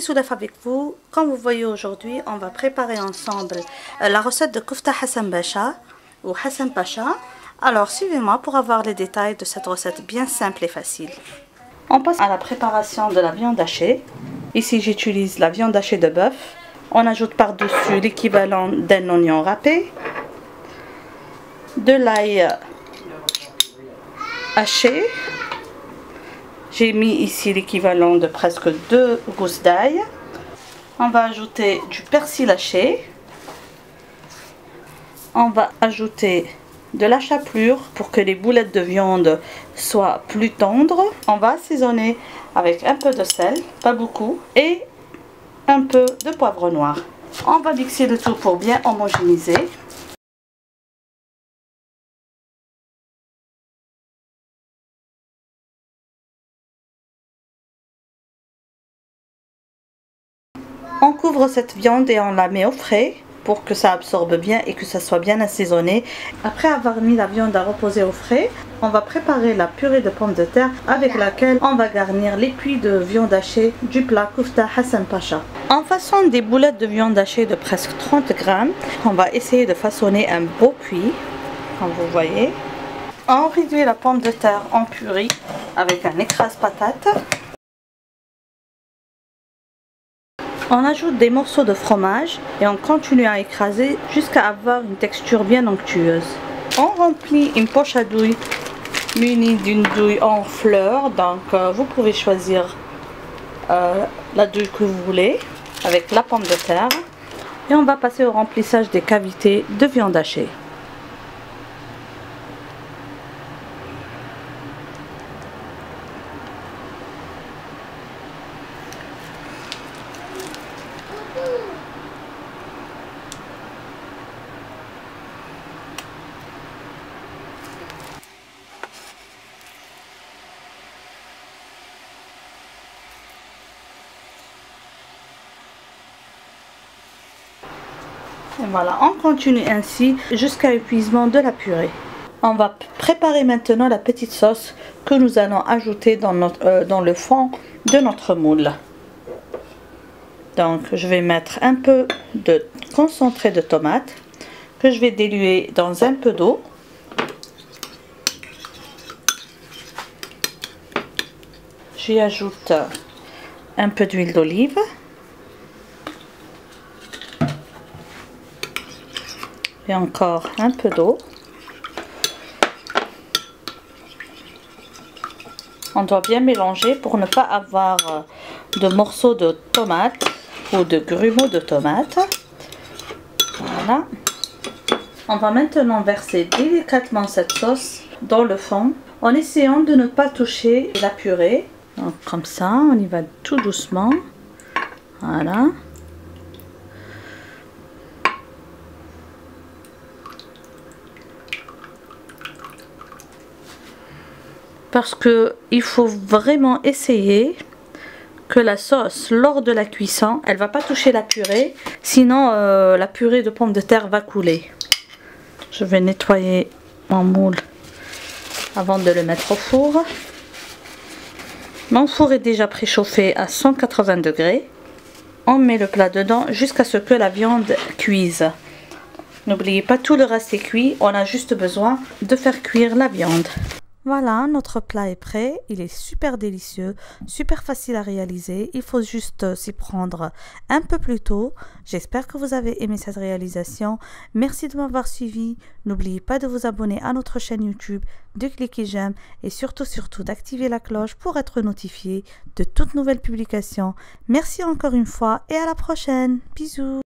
Ici Soulef avec vous. Comme vous voyez aujourd'hui, on va préparer ensemble la recette de Koufta Hassan Bacha ou Hassan Pacha. Alors suivez-moi pour avoir les détails de cette recette bien simple et facile. On passe à la préparation de la viande hachée. Ici j'utilise la viande hachée de bœuf. On ajoute par-dessus l'équivalent d'un oignon râpé, de l'ail haché. J'ai mis ici l'équivalent de presque 2 gousses d'ail. On va ajouter du persil haché. On va ajouter de la chapelure pour que les boulettes de viande soient plus tendres. On va assaisonner avec un peu de sel, pas beaucoup, et un peu de poivre noir. On va mixer le tout pour bien homogénéiser. On couvre cette viande et on la met au frais pour que ça absorbe bien et que ça soit bien assaisonné. Après avoir mis la viande à reposer au frais, on va préparer la purée de pommes de terre avec laquelle on va garnir l'épi de viande hachée du plat Koufta Hassan Pacha. En façon des boulettes de viande hachée de presque 30 grammes, on va essayer de façonner un beau puits, comme vous voyez. On réduit la pomme de terre en purée avec un écrase-patate. On ajoute des morceaux de fromage et on continue à écraser jusqu'à avoir une texture bien onctueuse. On remplit une poche à douille munie d'une douille en fleurs, donc vous pouvez choisir la douille que vous voulez avec la pomme de terre. Et on va passer au remplissage des cavités de viande hachée. Et voilà, on continue ainsi jusqu'à épuisement de la purée. On va préparer maintenant la petite sauce que nous allons ajouter dans le fond de notre moule. Donc je vais mettre un peu de concentré de tomate que je vais diluer dans un peu d'eau. J'y ajoute un peu d'huile d'olive. Et encore un peu d'eau. On doit bien mélanger pour ne pas avoir de morceaux de tomate ou de grumeaux de tomate. Voilà. On va maintenant verser délicatement cette sauce dans le fond en essayant de ne pas toucher la purée. Donc comme ça, on y va tout doucement. Voilà. Parce que il faut vraiment essayer que la sauce, lors de la cuisson, elle va pas toucher la purée, sinon la purée de pommes de terre va couler. Je vais nettoyer mon moule avant de le mettre au four. Mon four est déjà préchauffé à 180 degrés. On met le plat dedans jusqu'à ce que la viande cuise. N'oubliez pas, tout le reste est cuit, on a juste besoin de faire cuire la viande. Voilà, notre plat est prêt. Il est super délicieux, super facile à réaliser. Il faut juste s'y prendre un peu plus tôt. J'espère que vous avez aimé cette réalisation. Merci de m'avoir suivi. N'oubliez pas de vous abonner à notre chaîne YouTube, de cliquer j'aime et surtout d'activer la cloche pour être notifié de toutes nouvelles publications. Merci encore une fois et à la prochaine. Bisous.